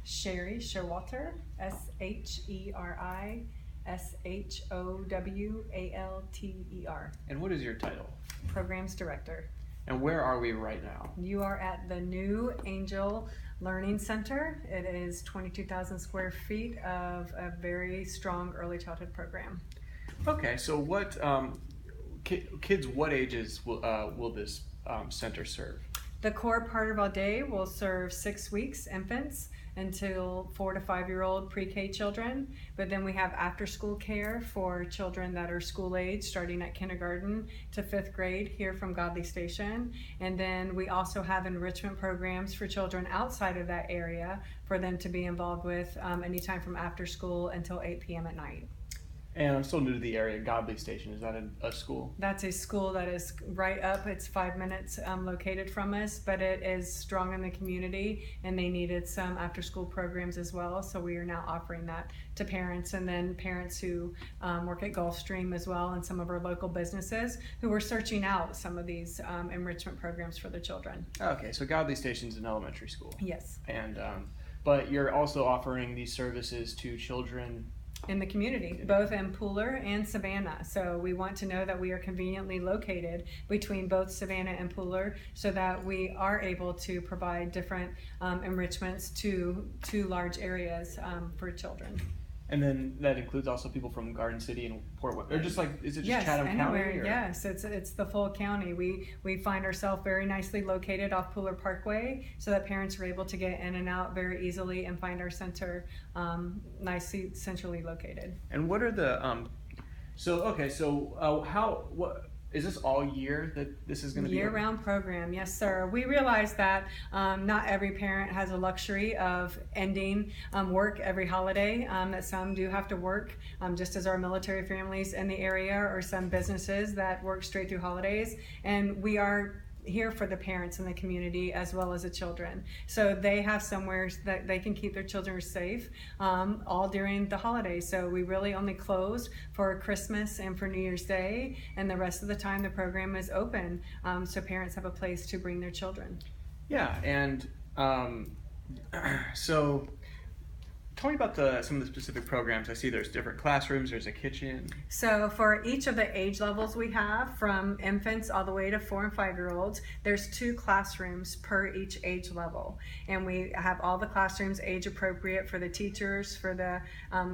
Sheri, Showalter, Sherishowalter. And what is your title? Programs Director. And where are we right now? You are at the new Angel Learning Center. It is 22,000 square feet of a very strong early childhood program. Okay, so what kids what ages will this center serve? The core part of our day will serve 6 weeks infants until 4 to 5 year old pre-K children, but then we have after school care for children that are school age starting at kindergarten to 5th grade here from Godly Station, and then we also have enrichment programs for children outside of that area for them to be involved with anytime from after school until 8 p.m. at night. And I'm still new to the area. Godly Station, is that a school? That's a school that is right up. It's 5 minutes located from us, but it is strong in the community, and they needed some after-school programs as well. So we are now offering that to parents, and then parents who work at Gulfstream as well, and some of our local businesses who are searching out some of these enrichment programs for their children. Okay, so Godly Station's an elementary school. Yes. And but you're also offering these services to children in the community, both in Pooler and Savannah. So we want to know that we are conveniently located between both Savannah and Pooler so that we are able to provide different enrichments to large areas for children. And then that includes also people from Garden City and Port Wayne, or just like, is it just yes, Chatham anywhere, County? Or? Yes, it's the full county. We find ourselves very nicely located off Pooler Parkway so that parents are able to get in and out very easily and find our center nicely centrally located. And what are the, what, is this all year that this is going to be? Year-round program, yes sir. We realize that not every parent has a luxury of ending work every holiday, that some do have to work, just as our military families in the area or some businesses that work straight through holidays. And we are here for the parents in the community as well as the children, so they have somewhere that they can keep their children safe all during the holidays. So we really only close for Christmas and for New Year's Day, and the rest of the time the program is open, so parents have a place to bring their children. Yeah, and so tell me about some of the specific programs. I see there's different classrooms, there's a kitchen. So for each of the age levels we have, from infants all the way to 4 and 5 year olds, there's 2 classrooms per each age level. And we have all the classrooms age appropriate for the teachers, for the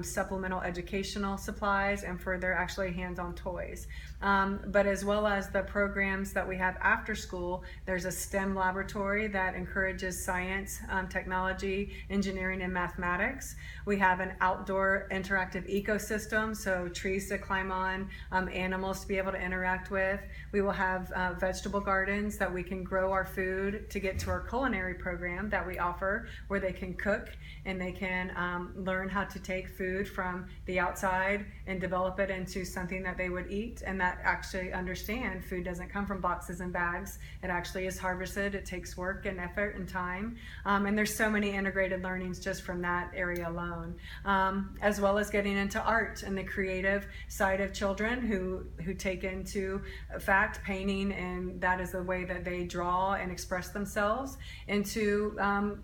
supplemental educational supplies, and for their actually hands-on toys. But as well as the programs that we have after school, there's a STEM laboratory that encourages science, technology, engineering, and mathematics. We have an outdoor interactive ecosystem, so trees to climb on, animals to be able to interact with. We will have vegetable gardens that we can grow our food to get to our culinary program that we offer, where they can cook and they can learn how to take food from the outside and develop it into something that they would eat, and that actually understand food doesn't come from boxes and bags. It actually is harvested. It takes work and effort and time, and there's so many integrated learnings just from that area alone, as well as getting into art and the creative side of children who take into fact painting, and that is the way that they draw and express themselves, into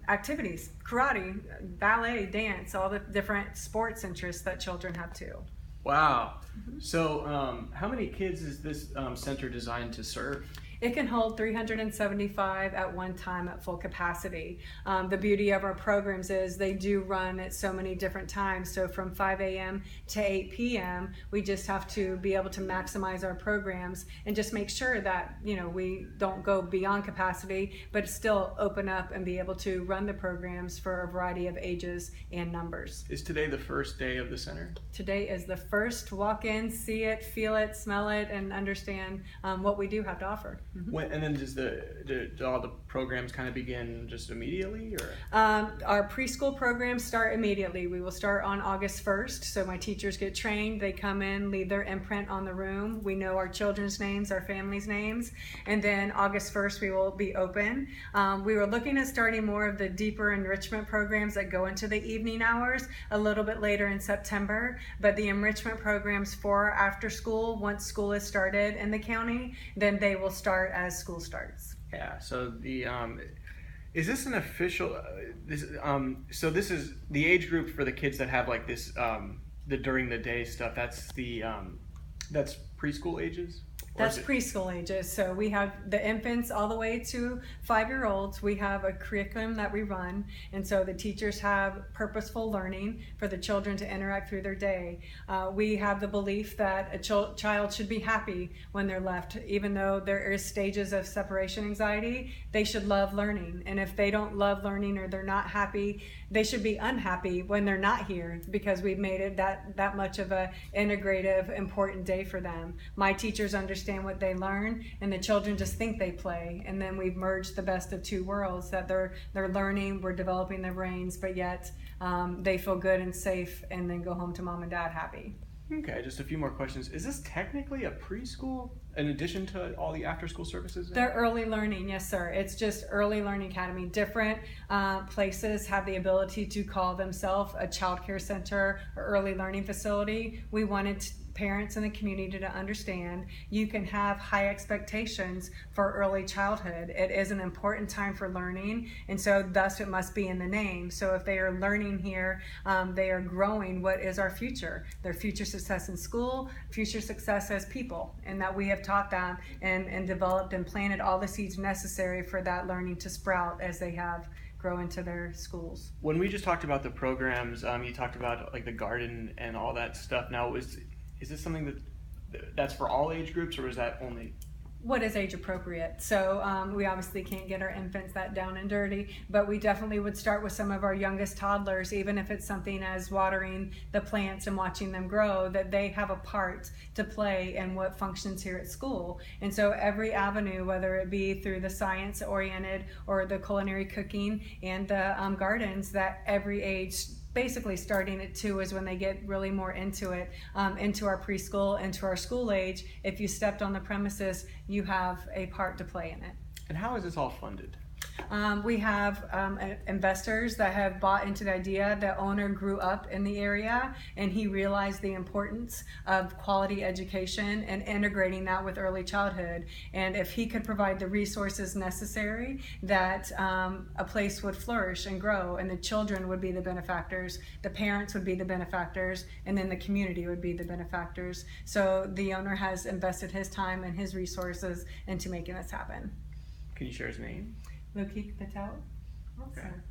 activities, karate, ballet, dance, all the different sports interests that children have too. Wow. So how many kids is this center designed to serve? It can hold 375 at one time at full capacity. The beauty of our programs is they do run at so many different times. So from 5 a.m. to 8 p.m., we just have to be able to maximize our programs and just make sure that, you know, we don't go beyond capacity, but still open up and be able to run the programs for a variety of ages and numbers. Is today the first day of the center? Today is the first walk in, see it, feel it, smell it, and understand what we do have to offer. When, and then do all the programs kind of begin just immediately, or? Our preschool programs start immediately. We will start on August 1st. So my teachers get trained. They come in, leave their imprint on the room. We know our children's names, our families' names. And then August 1st, we will be open. We were looking at starting more of the deeper enrichment programs that go into the evening hours a little bit later in September. But the enrichment programs for after school, once school is started in the county, then they will start as school starts. Yeah, so the Is this an official? So this is the age group for the kids that have like this the during the day stuff. That's preschool ages. That's preschool ages. So we have the infants all the way to 5-year-olds. We have a curriculum that we run. And so the teachers have purposeful learning for the children to interact through their day. We have the belief that a child should be happy when they're left. Even though there is stages of separation anxiety, they should love learning. And if they don't love learning or they're not happy, they should be unhappy when they're not here, because we've made it that much of a integrative, important day for them. My teachers understand what they learn, and the children just think they play. And then we've merged the best of two worlds, that they're learning, we're developing their brains, but yet they feel good and safe, and then go home to mom and dad happy. Okay, just a few more questions. Is this technically a preschool in addition to all the after-school services? They're early learning, yes, sir. It's just Early Learning Academy. Different places have the ability to call themselves a child care center or early learning facility. We wanted parents in the community to understand you can have high expectations for early childhood. It is an important time for learning, and so thus it must be in the name. So if they are learning here, they are growing what is our future, their future success in school, future success as people, and that we have taught them and developed and planted all the seeds necessary for that learning to sprout as they have grow into their schools. When we just talked about the programs, you talked about like the garden and all that stuff. Now, is this something that's for all age groups, or is that only? What is age appropriate? So we obviously can't get our infants that down and dirty, but we definitely would start with some of our youngest toddlers, even if it's something as watering the plants and watching them grow, that they have a part to play in what functions here at school. And so every avenue, whether it be through the science-oriented or the culinary cooking and the gardens, that every age, basically starting at 2 is when they get really more into it, into our preschool, into our school age. If you stepped on the premises, you have a part to play in it. And how is this all funded? We have investors that have bought into the idea. The owner grew up in the area, and he realized the importance of quality education and integrating that with early childhood. And if he could provide the resources necessary, that a place would flourish and grow, and the children would be the benefactors, the parents would be the benefactors, and then the community would be the benefactors. So the owner has invested his time and his resources into making this happen. Can you share his name? Lokik Patel. Okay.